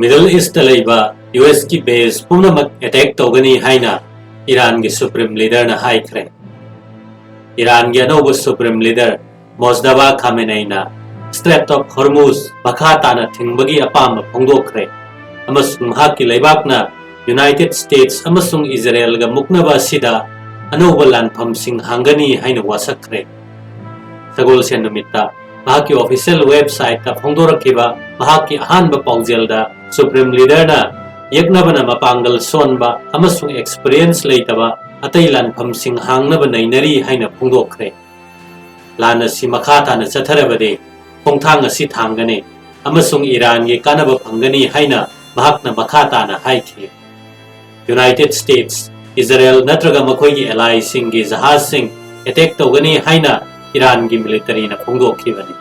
Middle East laiba US ki base punamak attack togani haina Iran ki supreme leader na Haikhre. Iran ki anoba supreme leader Mojtaba Khamenei na Strait of Hormuz makha tana thingbagi apam phongdokre. Amasung mahaki laibak na United States amasung Israel ga muknaba sida anoba lanpham sing hangani haina wasakre. Sagol sen numita mahaki official website ta phongdorakiba mahaki ahanba paujel Supreme Leader na yeknabana mapangal sonba amasung experience leitaba atay lanpham sing hangnaba nainari haina phongdokre. Lana si makata na chatharabade khongthang asi thanggane amasung Iran ge kanaba phangani haina mahakna makata na haikhe. United States, Israel natraga makhoi gi ally sing gi jahaz sing attack togani haina Iran gi military na phongdokhibani.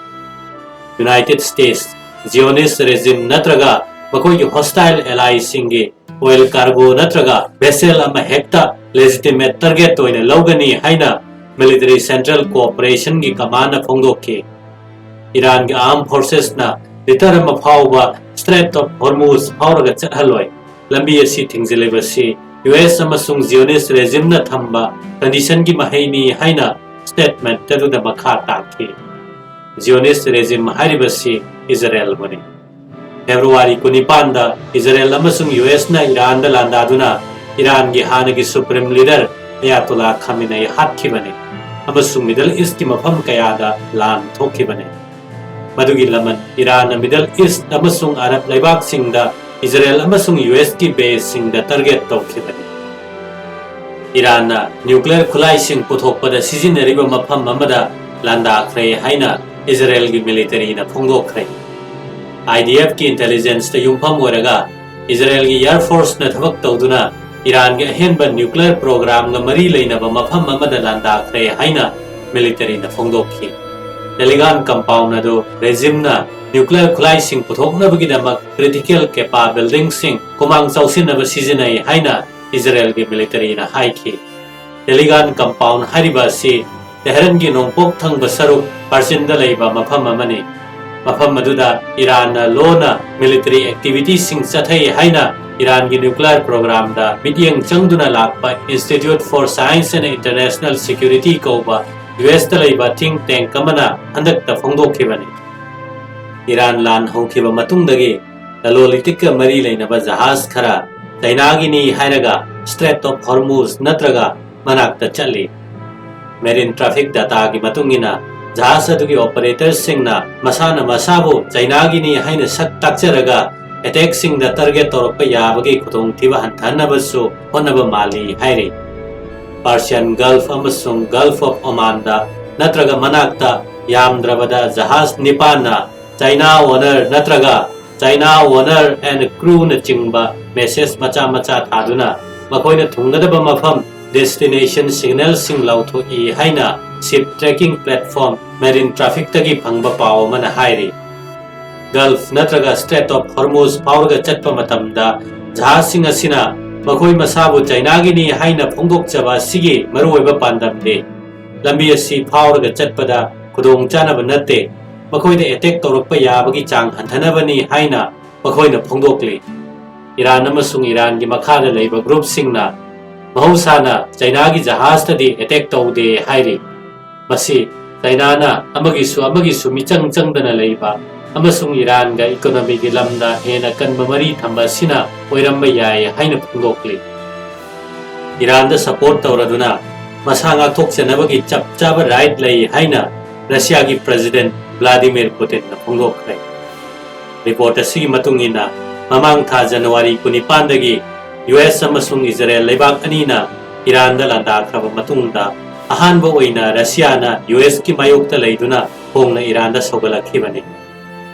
United States Zionist regime natraga makhoi gi hostile ally sing gi oil cargo natraga vessel ama hekta legitimate target toina logani haina military central cooperation gi command na phongdokhe. Iran gi armed forces na litarama phauba Strait of Hormuz phauраga chathaloi lambi asi thingzileba si US amasung Zionist regime na thamba condition gi mahaini haina statement taduda makha takhe. Zionist regime haribasi Israel bani. February 19 da Israel amasung US na Iran da landaduna Iran gi hanagi supreme leader Ayatollah Khamenei hatkibani amasung Middle East ki mafam kaya da lan thokibani. Madugi laman Iran na Middle East amasung Arab laibak sing da Israel amasung US ki base sing da target thokibani. Iran na nuclear khulai sing puthokpada sizinariba mafam amada landakre haina Israel ki military na phongdokre. IDF ki intelligence ta yumpham oraga Israel ki air force na thabak tawduna Iran ki ahenba nuclear program ga mari leinaba mafam amada landakre haina military na phongdokhi. Deligan compound ado regime na nuclear khulai sing puthoknabagi damak critical capa building sing kumang chausinaba sizinai haina Israel ki military na haikhi. Deligan compound hariba si Tehran ki nongpok thang basaruk Parsin da leiba mafam amani. Mafam maduda Iran na law na military activities sing chathai haina Iran ki nuclear program da mityeng changduna lakpa Institute for Science and International Security kauba US da leiba think tank kamana handak ta phongdokhibani. Iran lan hongkhiba matungdagi lolitik ka mari leinaba jahaz khara China gi ni hairaga Strait of Hormuz natraga manakta chali. Marine traffic data ki matungina jahaz adugi operators singna masana masabu China gi ni haina sak takcharaga attack sing da target torpa yabagi khudong thiba hantanabasu honaba mali haire. Persian Gulf amasung Gulf of Oman da natraga manakta yamdrabada jahaz nipana China owner natraga China owner and crew na chingba message macha thaduna makoina thunggadaba mafam destination signal sing lautho I haina ship tracking platform marine traffic tagi phangba paw mana haire. Gulf natraga Strait of Hormuz phawrga chatpa matamda jahaz sing asina makoi masabu China gi ni haina phongdok chaba sigi maruoiba pandamde lambi asi phawrga chatpada khudong chanaba natte makoida attack torokpa yabagi chang hanthanabani haina makoina phongdokli. Iran amasung Iran gi makhada leiba group singna mahusana China gi jahaz tadi attack tawde haire. Masi China na amagisu michang changdana leiba amasung Iran ga economy gi lamda hena kanba mari thamba sina oiramba yai haina phongdokli. Iran da support tawraduna masanga thokchanabagi chapchaba right lei haina Russia gi president Vladimir Putin na phongdokre. Report asigi matungina mamang tha January 19 dagi US amasung Israel leibak anina Iran da landakraba matungda ahanba oina Russia na US ki mayokta leiduna hongna Iran da sogalakibani.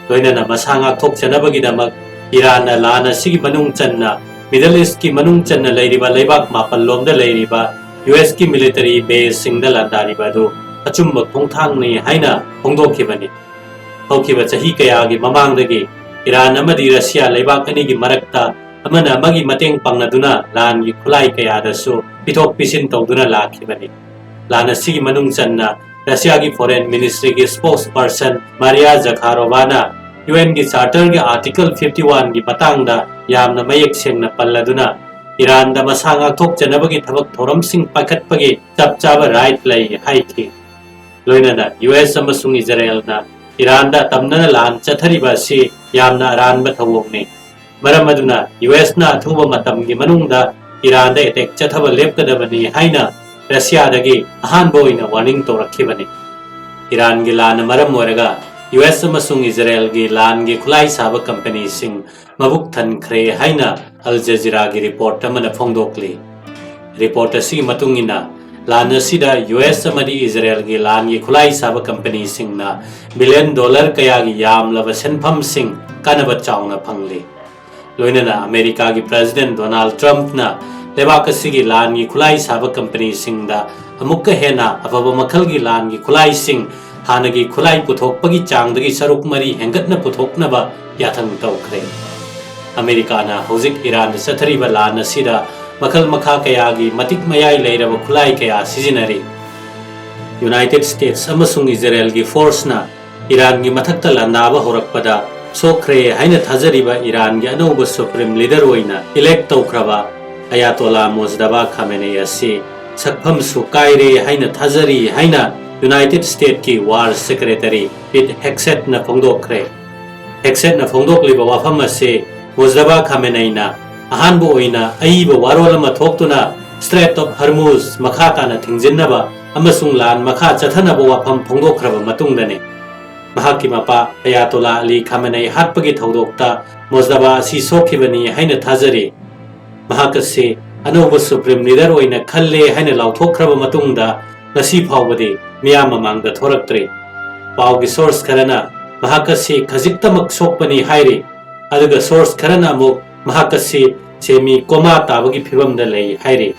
Loinana masanga thokchanabagi damak Iran na lana sigi manung channa Middle East ki manung channa leiriba leibak mapallom da leiriba US ki military base singda landariba do achumba khongthang ni haina phongdokhibani. Haukiba chahi kaya gi mamangdagi Iran amadi Russia leibak ani gi marakta amana magi mateng pangnaduna lan gi khulai kaya dasu pithok pisin tawduna lakhibani. Lana sigi manung channa Russia gi foreign ministry gi spokesperson Maria Zakharova na UN gi Charter gi Article 51 gi matangda yamna mayek sengna palladuna Iran da masanga thok janabagi thabak thoram sing pakhatpagi chap chaba right lay haikhi loinana US amasung Israel na Iran da tamna lan chathariba si yamna ran ba thawongni maram aduna US na thuba matam gi manungda Iran da attack chathaba lepkadabani haina Russia dagi ahan boina warning torakhibani Iran gi lan maram moraga US amasung Israel gi lan gi khulai saba company sing mabuk than khre haina Al Jazeera gi report amana phongdokli report asi matungina lan asida US amadi Israel gi lan gi khulai saba company sing na $1 billion kaya gi yam laba senpham sing kanaba chauna phangli loinana America gi President Donald Trump na lebak asigi lan gi khulai saba company sing da amukka hena afaba makhal gi lan gi khulai sing hanagi khulai puthokpagi changdagi saruk mari hengatna puthoknaba yathang tawkhre America na hojik Iran sathariba lan asida makhal makha kayagi matik mayai leiraba khulai kaya sijinari United States amasung Israel gi force na Iran gi mathakta landaba horakpada sokhre haina thajariba Iran gi anauba supreme leader oina elect tawkhraba Ayatollah Mojtaba Khamenei asi sakpham su kaire haina thajari haina United States ki War Secretary Pete Hegseth na phongdokre Hegseth na phongdokliba wafam ase Mojtaba Khamenei na ahanbu oina aiba warol ama thoktuna Strait of Hormuz makha tana thingjinnaba amasung lan makha chathanaba wafam phongdokhraba matungdane mahaki mapa Ayatollah Ali Khamenei hatpagi thodokta Mojtaba asi sokhibani haina thajari mahakase anauba supreme leader oina khalle haina lauthokhraba matungda ngasi phawbadi miyam mamangda thoraktri pawgi source kharana mahakasi khajiktamak sokpani hairi aduga source kharana amuk mahakasi semi koma tabagi phibamda lei hairi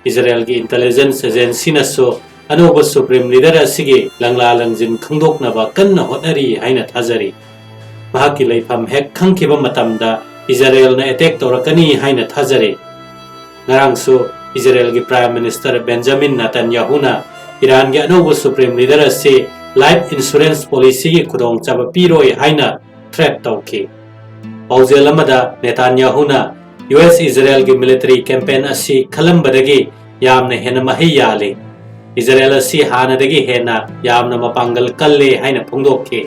Israel gi intelligence agency na so anuba supreme leader asigi langla langjin khangdoknaba kanna hotnari haina thajari mahaki leifam hek khangkiba matamda Israel na attack torakani haina thajari ngarang so Israel gi Prime Minister Benjamin Netanyahu na Iran gi anuba supreme leader ase life insurance policy gi khudong chaba piroi haina threat tawki Paujel amada Netanyahu na US Israel gi military campaign asi khalambadagi yamna hena mahi yale Israel asi hanadagi hena yamna mapangal kalle haina phongdokki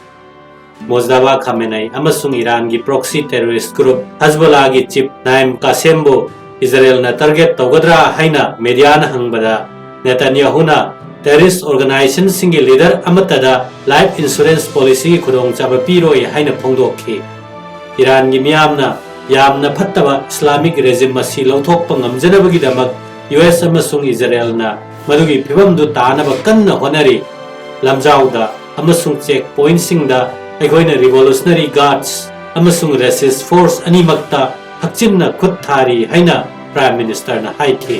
Mojtaba Khamenei amasung Iran gi proxy terrorist group Hezbollah gi chief Naim Qasembo Israel na target tawgadra haina media na hangbada Netanyahu na terrorist organization singi leader amatada life insurance policy gi khudong chaba piroi haina phongdokki Iran gi miyamna yamna phattaba Islamic regime masi lauthokpa ngamjanabagi damak US amasung Israel na madugi phibamdu tanaba kanna honari lamjauda amasung checkpoint singda aigoina revolutionary guards amasung resist force animakta hakchinna khut thari haina Prime Minister na haikhe